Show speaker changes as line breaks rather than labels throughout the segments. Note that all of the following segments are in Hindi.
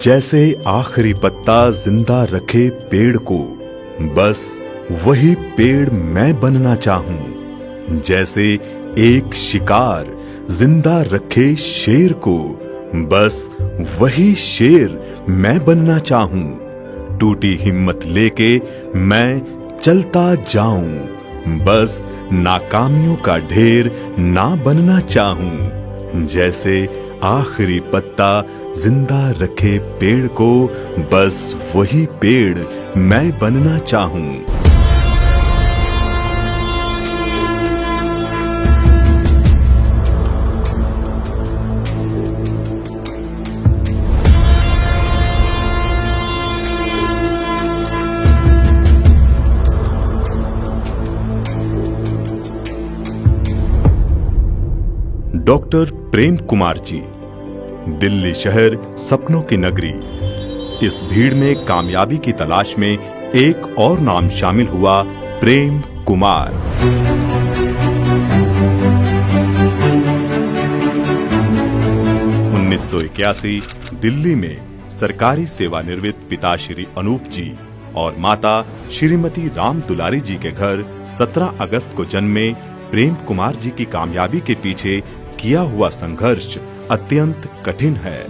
जैसे आखिरी पत्ता जिंदा रखे पेड़ को, बस वही पेड़ मैं बनना चाहूं। जैसे एक शिकार जिंदा रखे शेर को, बस वही शेर मैं बनना चाहूं। टूटी हिम्मत लेके मैं चलता जाऊं, बस नाकामियों का ढेर ना बनना चाहूं। जैसे आखिरी पत्ता जिंदा रखे पेड़ को, बस वही पेड़ मैं बनना चाहूं। डॉक्टर प्रेम कुमार जी, दिल्ली शहर सपनों की नगरी। इस भीड़ में कामयाबी की तलाश में एक और नाम शामिल हुआ, प्रेम कुमार। दिल्ली में सरकारी सेवानिवृत्त पिता श्री अनूप जी और माता श्रीमती राम दुलारी जी के घर 17 अगस्त को जन्मे प्रेम कुमार जी की कामयाबी के पीछे किया हुआ संघर्ष अत्यंत कठिन है।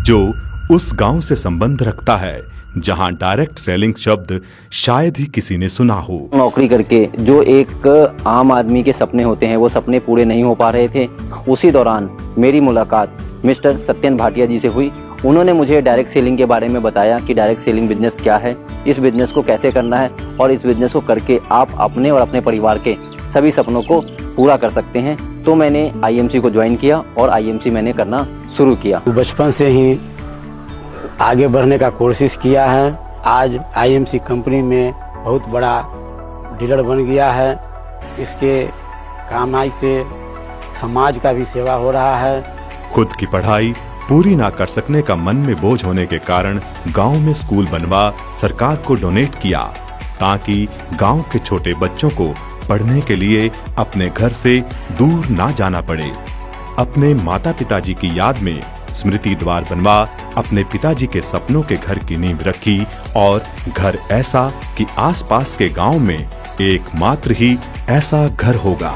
जो उस गांव से संबंध रखता है जहां डायरेक्ट सेलिंग शब्द शायद ही किसी ने सुना हो।
नौकरी करके जो एक आम आदमी के सपने होते हैं वो सपने पूरे नहीं हो पा रहे थे। उसी दौरान मेरी मुलाकात मिस्टर सत्यन भाटिया जी से हुई। उन्होंने मुझे डायरेक्ट सेलिंग के बारे में बताया कि डायरेक्ट सेलिंग बिजनेस क्या है, इस बिजनेस को कैसे करना है और इस बिजनेस को करके आप अपने और अपने परिवार के सभी सपनों को पूरा कर सकते हैं। तो मैंने आईएमसी को ज्वाइन किया और आईएमसी मैंने करना शुरू किया।
बचपन से ही आगे बढ़ने का कोशिश किया है। आज आईएमसी कंपनी में बहुत बड़ा डीलर बन गया है। इसके कमाई से समाज का भी सेवा हो रहा है।
खुद की पढ़ाई पूरी ना कर सकने का मन में बोझ होने के कारण गांव में स्कूल बनवा सरकार को डोनेट किया, ताकि गांव के छोटे बच्चों को पढ़ने के लिए अपने घर से दूर ना जाना पड़े। अपने माता पिताजी की याद में स्मृति द्वार बनवा अपने पिताजी के सपनों के घर की नींव रखी, और घर ऐसा कि आसपास के गांव में एकमात्र ही ऐसा घर होगा।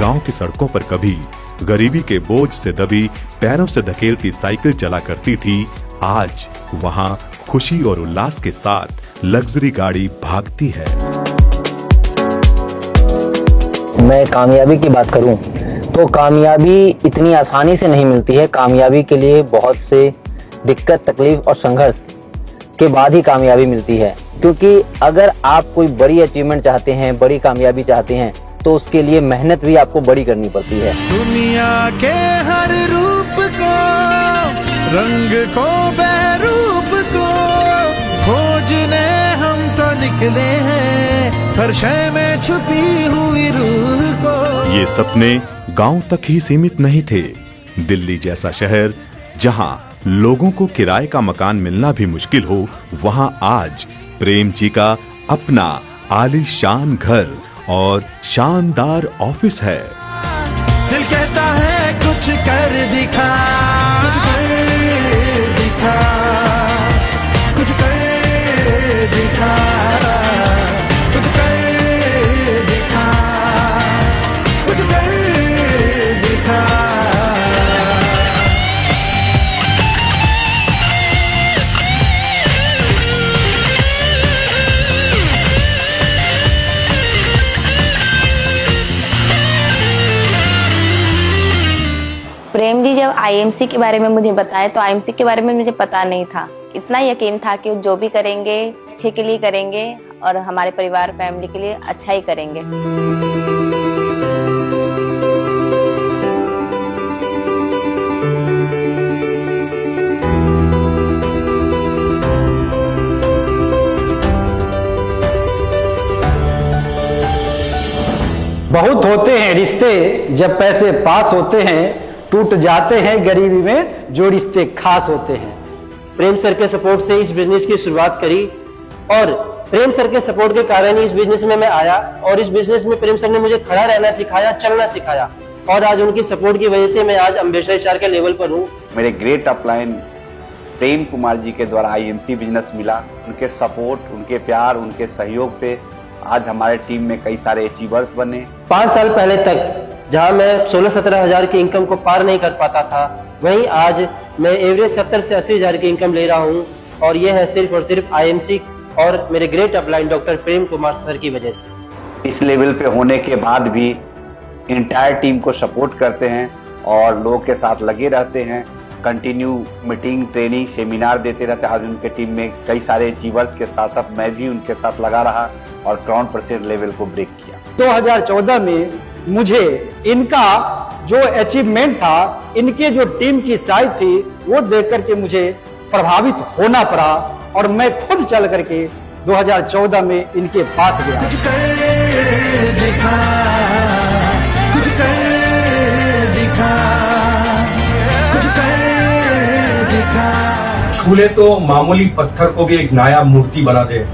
गांव की सड़कों पर कभी गरीबी के बोझ से दबी पैरों से धकेलती साइकिल चला करती थी, आज वहां खुशी और उल्लास के साथ लग्जरी गाड़ी भागती है।
मैं कामयाबी की बात करूं तो कामयाबी इतनी आसानी से नहीं मिलती है। कामयाबी के लिए बहुत से दिक्कत, तकलीफ और संघर्ष के बाद ही कामयाबी मिलती है। क्योंकि अगर आप कोई बड़ी अचीवमेंट चाहते हैं, बड़ी कामयाबी चाहते हैं, तो उसके लिए मेहनत भी आपको बड़ी करनी पड़ती है।
दुनिया के हर रूप को, रंग को, बहरूप को खोजने हम तो निकले हैं, हर शय में छुपी हुई रूह को।
ये सपने गांव तक ही सीमित नहीं थे। दिल्ली जैसा शहर जहां लोगों को किराए का मकान मिलना भी मुश्किल हो, वहां आज प्रेम जी का अपना आलीशान घर और शानदार ऑफिस है।
दिल कहता है कुछ कर दिखा, कुछ कर दिखा, कुछ कर दिखा, कुछ कर दिखा, कुछ कर दिखा।
प्रेम जी जब आईएमसी के बारे में मुझे बताया तो आईएमसी के बारे में मुझे पता नहीं था। इतना यकीन था कि जो भी करेंगे अच्छे के लिए करेंगे और हमारे परिवार फैमिली के लिए अच्छा ही करेंगे।
बहुत होते हैं रिश्ते जब पैसे पास होते हैं, टूट जाते हैं गरीबी में जो रिश्ते खास होते हैं।
प्रेम सर के सपोर्ट से इस बिजनेस की शुरुआत करी और प्रेम सर के सपोर्ट के कारण ही इस बिजनेस में मैं आया और इस बिजनेस में प्रेम सर ने मुझे खड़ा रहना सिखाया, चलना सिखाया और आज उनकी सपोर्ट की वजह से मैं आज एम्बेसडर HR के लेवल पर हूँ।
मेरे ग्रेट अपलाइन प्रेम कुमार जी के द्वारा IMC बिजनेस मिला। उनके सपोर्ट, उनके प्यार, उनके सहयोग से आज हमारे टीम में कई सारे अचीवर्स बने।
5 साल पहले तक जहां मैं 16-17 हजार की इनकम को पार नहीं कर पाता था, वहीं आज मैं एवरेज 70 से 80 हजार की इनकम ले रहा हूं और यह है सिर्फ और सिर्फ IMC और मेरे great upline doctor Prem Kumar sir की वजह से।
इस लेवल पे होने के बाद भी इंटायर टीम को सपोर्ट करते हैं और लोगों के साथ लगे रहते हैं, कंटिन्यू मीटिंग, ट्रेनिंग, सेमिनार देते रहते हैं। आज उनके टीम में कई सारे अचीवर्स के साथ साथ मैं भी उनके साथ लगा रहा और क्राउन% लेवल को ब्रेक किया।
2014 में मुझे इनका जो अचीवमेंट था, इनके जो टीम की साइज थी, वो देख करके मुझे प्रभावित होना पड़ा और मैं खुद चल करके 2014 में इनके पास गया।
कुछ कर दिखा, कुछ कर दिखा, कुछ कर दिखा।
छूले तो मामूली पत्थर को भी एक नायाब मूर्ति बना दे,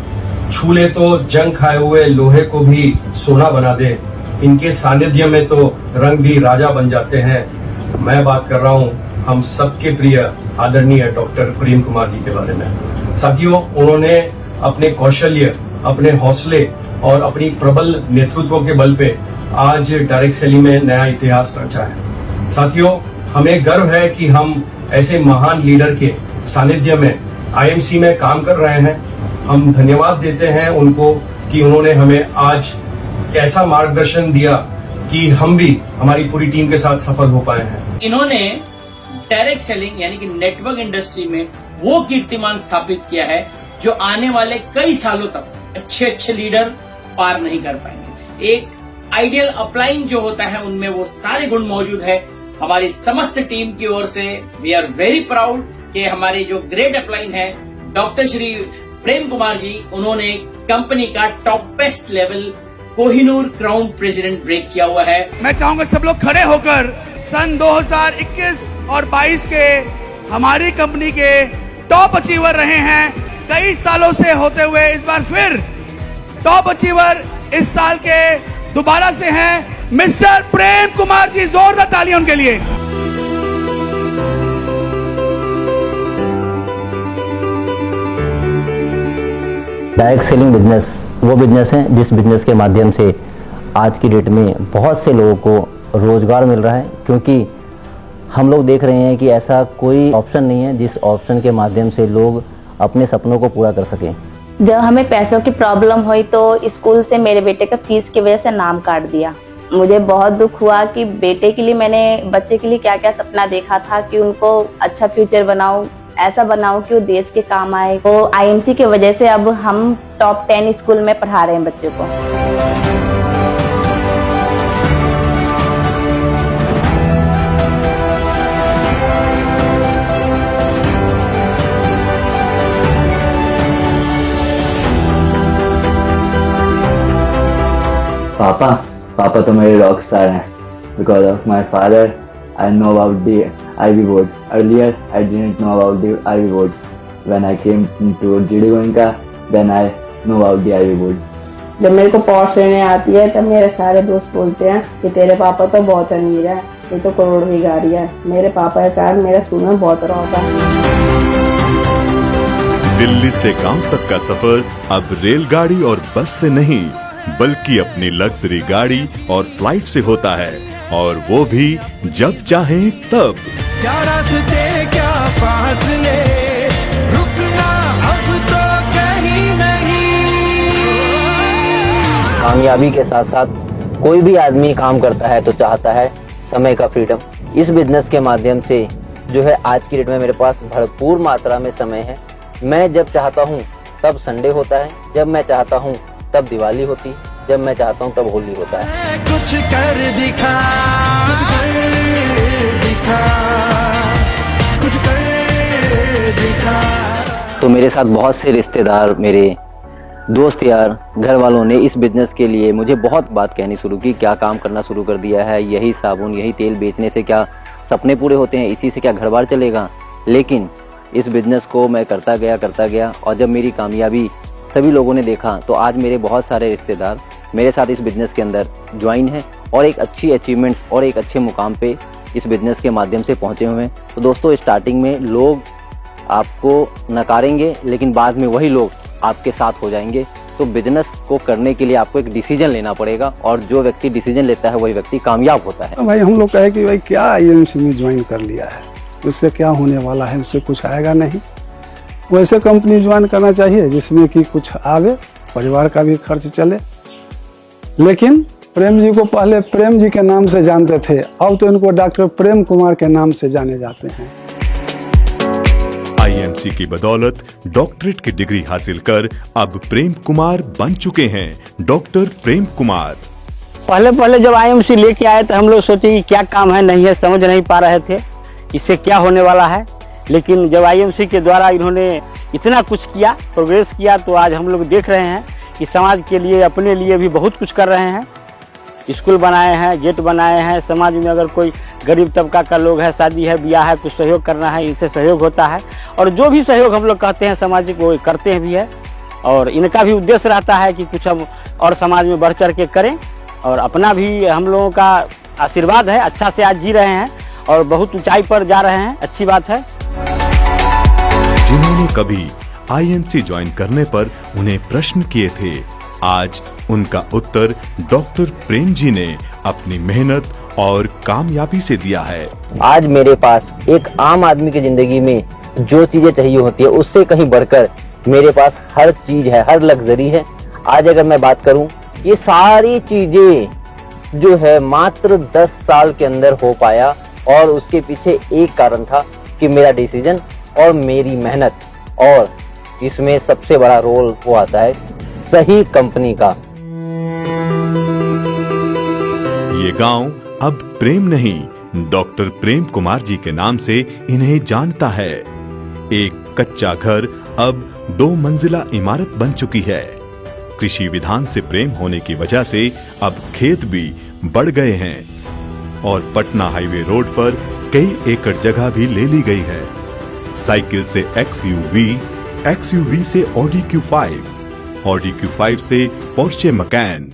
छूले तो जंग खाए हुए लोहे को भी सोना बना दे, इनके सानिध्य में तो रंग भी राजा बन जाते हैं। मैं बात कर रहा हूँ हम सबके प्रिय आदरणीय डॉक्टर प्रेम कुमार जी के बारे में। साथियों, उन्होंने अपने कौशल्य, अपने हौसले और अपनी प्रबल नेतृत्व के बल पे आज डायरेक्ट सेलिंग में नया इतिहास रचा है। साथियों, हमें गर्व है कि हम ऐसे महान लीडर के सानिध्य में IMC में काम कर रहे हैं। हम धन्यवाद देते हैं उनको कि उन्होंने हमें आज ऐसा मार्गदर्शन दिया कि हम भी हमारी पूरी टीम के साथ सफल हो पाए हैं।
इन्होंने डायरेक्ट सेलिंग यानी कि नेटवर्क इंडस्ट्री में वो कीर्तिमान स्थापित किया है जो आने वाले कई सालों तक अच्छे लीडर पार नहीं कर पाएंगे। एक आइडियल अपलाइन जो होता है उनमें वो सारे गुण मौजूद है। हमारी समस्त टीम की ओर से वी आर वेरी प्राउड कि हमारे जो ग्रेट अपलाइन है डॉक्टर श्री प्रेम कुमार जी, उन्होंने कंपनी का top best level Kohinoor crown president break किया हुआ है।
मैं चाहूंगा सब लोग खड़े होकर सन 2021 और 22 के हमारी कंपनी के टॉप अचीवर रहे हैं कई सालों से होते हुए, इस बार फिर टॉप अचीवर इस साल के दोबारा से हैं मिस्टर प्रेम कुमार जी। जोरदार तालियां उनके लिए।
डायरेक्ट सेलिंग बिजनेस वो बिजनेस है जिस बिजनेस के माध्यम से आज की डेट में बहुत से लोगों को रोजगार मिल रहा है, क्योंकि हम लोग देख रहे हैं कि ऐसा कोई ऑप्शन नहीं है जिस ऑप्शन के माध्यम से लोग अपने सपनों को पूरा कर सकें।
जब हमें पैसों की प्रॉब्लम हुई तो स्कूल से मेरे बेटे का फीस की वजह से नाम काट दिया। मुझे बहुत दुख हुआ कि बेटे के लिए, मैंने बच्चे के लिए क्या क्या सपना देखा था कि उनको अच्छा फ्यूचर बनाऊं, ऐसा बनाऊं कि वो देश के काम आए। तो IMC की वजह से अब हम टॉप 10 स्कूल में पढ़ा रहे हैं बच्चों को।
पापा तो मेरे रॉक स्टार हैं। Because of my father I know about the Ivy Board. Earlier, I didn't know about the Ivy Board. When I came to GD Goenka, then I know about the Ivy Board.
जब मेरे को पॉर्श लेने आती है तब मेरे सारे दोस्त बोलते हैं कि तेरे पापा तो बहुत अमीर है, ये तो करोड़ की गाड़ी है। मेरे पापा के कारण मेरा स्कूल में बहुत रौब है।
दिल्ली से गांव तक का सफर अब रेलगाड़ी और बस से नहीं, बल्कि अपनी लग्जरी गाड़ी और फ्लाइट से होता है, और वो भी जब चाहें तब।
क्या रास्ते क्या फासले, रुकना अब तो कहीं नहीं।
कामयाबी के साथ साथ कोई भी आदमी काम करता है तो चाहता है समय का फ्रीडम। इस बिजनेस के माध्यम से जो है आज की डेट में मेरे पास भरपूर मात्रा में समय है। मैं जब चाहता हूँ तब संडे होता है, जब मैं चाहता हूँ तब दिवाली होती है, जब मैं चाहता हूँ तब होली होता है।
कुछ कर दिखा, कुछ कर दिखा, कुछ कर दिखा।
तो मेरे साथ बहुत से रिश्तेदार मेरे दोस्त यार, घर वालों ने इस बिजनेस के लिए मुझे बहुत बात कहनी शुरू की, क्या काम करना शुरू कर दिया है, यही साबुन यही तेल बेचने से क्या सपने पूरे होते हैं, इसी से क्या घर बार चलेगा। लेकिन इस बिजनेस को मैं करता गया और जब मेरी कामयाबी सभी लोगों ने देखा तो आज मेरे बहुत सारे रिश्तेदार मेरे साथ इस बिजनेस के अंदर ज्वाइन हैं और एक अच्छी अचीवमेंट्स और एक अच्छे मुकाम पे इस बिजनेस के माध्यम से पहुंचे हुए हैं। तो दोस्तों, स्टार्टिंग में लोग आपको नकारेंगे लेकिन बाद में वही लोग आपके साथ हो जाएंगे। तो बिजनेस को करने के लिए आपको एक डिसीजन लेना पड़ेगा और जो व्यक्ति डिसीजन लेता है वही व्यक्ति कामयाब होता है।
भाई हम लोग कहे कि भाई क्या आईएमसी में ज्वाइन कर लिया है, उससे क्या होने वाला है, उससे कुछ आएगा नहीं। वैसे कंपनी ज्वाइन करना चाहिए जिसमें कि कुछ आवे, परिवार का भी खर्च चले। लेकिन प्रेम जी को पहले प्रेम जी के नाम से जानते थे, अब तो इनको डॉक्टर प्रेम कुमार के नाम से जाने जाते हैं।
आईएमसी की बदौलत डॉक्टरेट की डिग्री हासिल कर अब प्रेम कुमार बन चुके हैं डॉक्टर प्रेम कुमार।
पहले जब आईएमसी लेके आए तो हम लोग सोचे कि क्या काम है, नहीं है, समझ नहीं पा रहे थे इससे क्या होने वाला है। लेकिन जब आईएमसी के द्वारा इन्होंने इतना कुछ किया, प्रोग्रेस किया, तो आज हम लोग देख रहे हैं कि समाज के लिए, अपने लिए भी बहुत कुछ कर रहे हैं। स्कूल बनाए हैं, गेट बनाए हैं, समाज में अगर कोई गरीब तबका का लोग है, शादी है, ब्याह है, कुछ सहयोग करना है, इनसे सहयोग होता है। और जो भी सहयोग हम लोग कहते हैं सामाजिक, वो करते हैं भी है। और इनका भी उद्देश्य रहता है कि कुछ हम और समाज में बढ़ चढ़ के करें। और अपना भी हम लोगों का आशीर्वाद है, अच्छा से आज जी रहे हैं और बहुत ऊंचाई पर जा रहे हैं, अच्छी बात है।
जिन्होंने कभी आईएमसी ज्वाइन करने पर उन्हें प्रश्न किए थे, आज उनका उत्तर डॉक्टर प्रेम जी ने अपनी मेहनत और कामयाबी से दिया है।
आज मेरे पास एक आम आदमी की जिंदगी में जो चीजें चाहिए होती है उससे कहीं बढ़कर मेरे पास हर चीज है, हर लग्जरी है। आज अगर मैं बात करूं, ये सारी चीजें जो है मात्र 10 साल के अंदर हो पाया और उसके पीछे एक कारण था कि मेरा डिसीजन और मेरी मेहनत। और इसमें सबसे बड़ा रोल वो आता है सही कंपनी का।
ये गांव अब प्रेम नहीं, डॉक्टर प्रेम कुमार जी के नाम से इन्हें जानता है। एक कच्चा घर अब 2 मंजिला इमारत बन चुकी है। कृषि विधान से प्रेम होने की वजह से अब खेत भी बढ़ गए हैं और पटना हाईवे रोड पर कई एकड़ जगह भी ले ली गई है। साइकिल से XUV, XUV से ऑडी Q5, ऑडी Q5 से पोर्शे मकैन।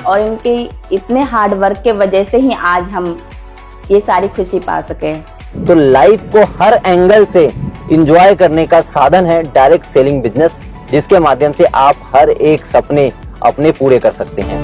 और इनके इतने हार्ड वर्क के वजह से ही आज हम ये सारी खुशी पा सके।
तो लाइफ को हर एंगल से एंजॉय करने का साधन है डायरेक्ट सेलिंग बिजनेस, जिसके माध्यम से आप हर एक सपने अपने पूरे कर सकते हैं।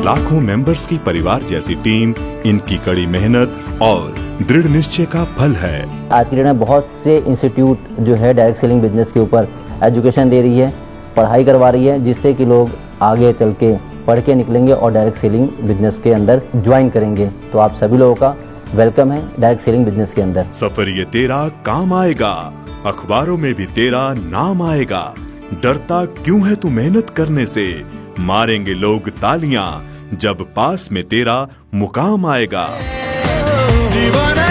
लाखों मेंबर्स की परिवार जैसी टीम, इनकी कड़ी मेहनत और दृढ़ निश्चय का फल है।
आज की डेट में बहुत से इंस्टीट्यूट जो है डायरेक्ट सेलिंग बिजनेस के ऊपर एजुकेशन दे रही है, पढ़ाई करवा रही है, जिससे कि लोग आगे चल के पढ़ के निकलेंगे और डायरेक्ट सेलिंग बिजनेस के अंदर ज्वाइन करेंगे। तो आप सभी लोगों का वेलकम है डायरेक्ट सेलिंग बिजनेस के अंदर।
सफर ये तेरा काम आएगा, अखबारों में भी तेरा नाम आएगा। डरता क्यों है तू मेहनत करने से, मारेंगे लोग तालियां जब पास में तेरा मुकाम आएगा।
दीवाना